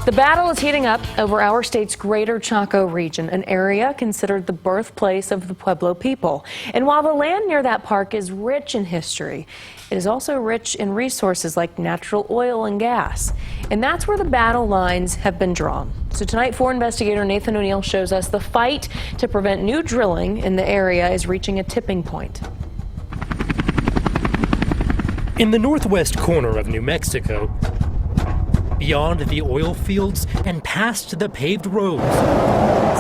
The battle is heating up over our state's greater Chaco region, an area considered the birthplace of the Pueblo people. And while the land near that park is rich in history, it is also rich in resources like natural oil and gas. And that's where the battle lines have been drawn. So tonight, 4 investigator Nathan O'Neill shows us the fight to prevent new drilling in the area is reaching a tipping point. In the northwest corner of New Mexico, beyond the oil fields and past the paved roads,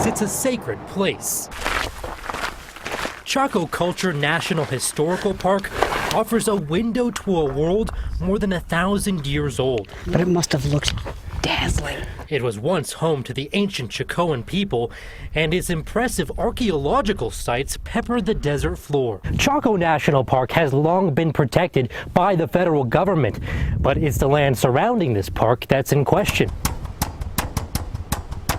sits a sacred place. Chaco Culture National Historical Park offers a window to a world more than 1,000 years old. But it must have looked dazzling. It was once home to the ancient Chacoan people, and its impressive archaeological sites pepper the desert floor. Chaco National Park has long been protected by the federal government, but it's the land surrounding this park that's in question.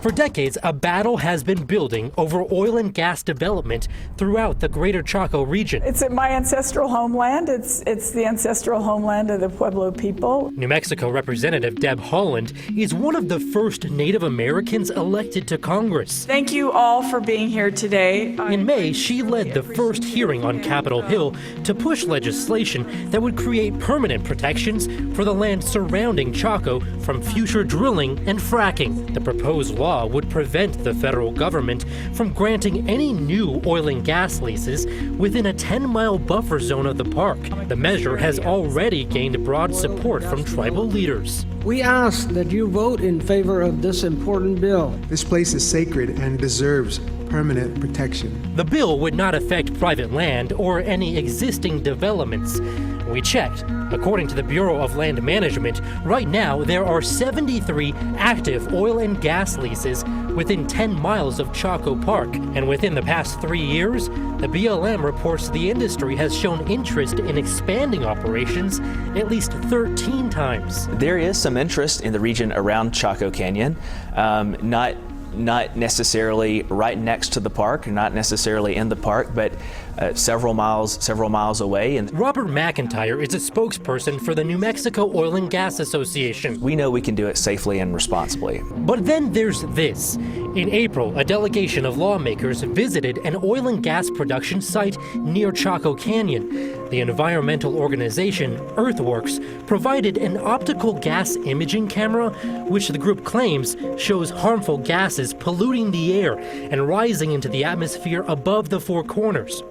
For decades, a battle has been building over oil and gas development throughout the greater Chaco region. It's my ancestral homeland. It's the ancestral homeland of the Pueblo people. New Mexico Representative Deb Haaland is one of the first Native Americans elected to Congress. Thank you all for being here today. In May, she led the first hearing on Capitol Hill to push legislation that would create permanent protections for the land surrounding Chaco from future drilling and fracking. The proposed law would prevent the federal government from granting any new oil and gas leases within a 10-mile buffer zone of the park. The measure has already gained broad support from tribal leaders. We ask that you vote in favor of this important bill. This place is sacred and deserves permanent protection. The bill would not affect private land or any existing developments. We checked. According to the Bureau of Land Management, right now there are 73 active oil and gas leases within 10 miles of Chaco Park. And within the past 3 years, the BLM reports the industry has shown interest in expanding operations at least 13 times. There is some interest in the region around Chaco Canyon, not necessarily right next to the park, not necessarily in the park, but several miles away. And Robert McIntyre is a spokesperson for the New Mexico Oil and Gas Association. We know we can do it safely and responsibly. But then there's this. In April, a delegation of lawmakers visited an oil and gas production site near Chaco Canyon. The environmental organization Earthworks provided an optical gas imaging camera, which the group claims shows harmful gases polluting the air and rising into the atmosphere above the Four Corners.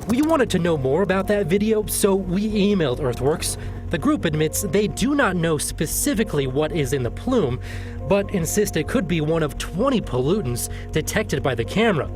We wanted to know more about that video, so we emailed Earthworks. The group admits they do not know specifically what is in the plume, but insist it could be one of 20 pollutants detected by the camera.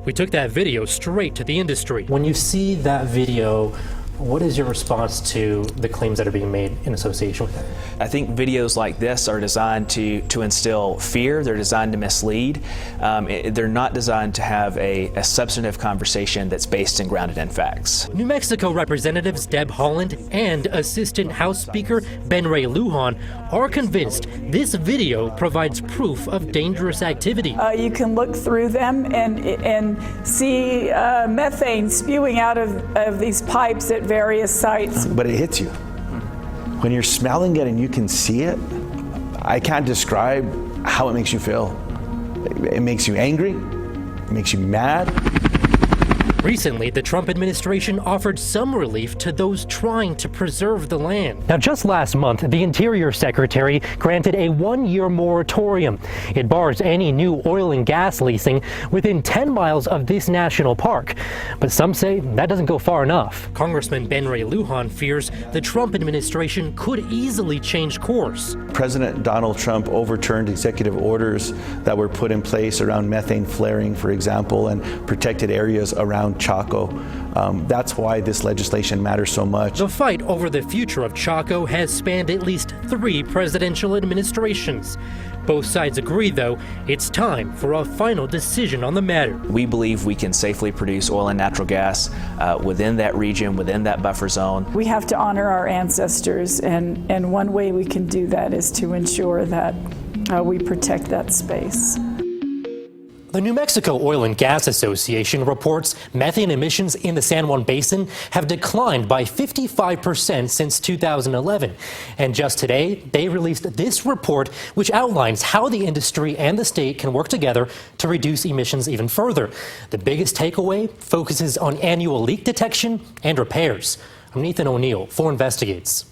We took that video straight to the industry. When you see that video, what is your response to the claims that are being made in association with it? I think videos like this are designed to instill fear. They're designed to mislead. They're not designed to have a substantive conversation that's based and grounded in facts. New Mexico Representatives Deb Haaland and Assistant House Speaker Ben Ray Lujan are convinced this video provides proof of dangerous activity. You can look through them and see methane spewing out of these pipes at various sites. But it hits you. When you're smelling it and you can see it, I can't describe how it makes you feel. It makes you angry, it makes you mad. Recently, the Trump administration offered some relief to those trying to preserve the land. Now, just last month, the Interior Secretary granted a 1-year moratorium. It bars any new oil and gas leasing within 10 miles of this national park. But some say that doesn't go far enough. Congressman Ben Ray Lujan fears the Trump administration could easily change course. President Donald Trump overturned executive orders that were put in place around methane flaring, for example, and protected areas around Chaco. That's why this legislation matters so much. The fight over the future of Chaco has spanned at least 3 presidential administrations. Both sides agree, though, it's time for a final decision on the matter. We believe we can safely produce oil and natural gas within that region, within that buffer zone. We have to honor our ancestors, and one way we can do that is to ensure that we protect that space. The New Mexico Oil and Gas Association reports methane emissions in the San Juan Basin have declined by 55% since 2011. And just today, they released this report, which outlines how the industry and the state can work together to reduce emissions even further. The biggest takeaway focuses on annual leak detection and repairs. I'm Nathan O'Neill, 4 Investigates.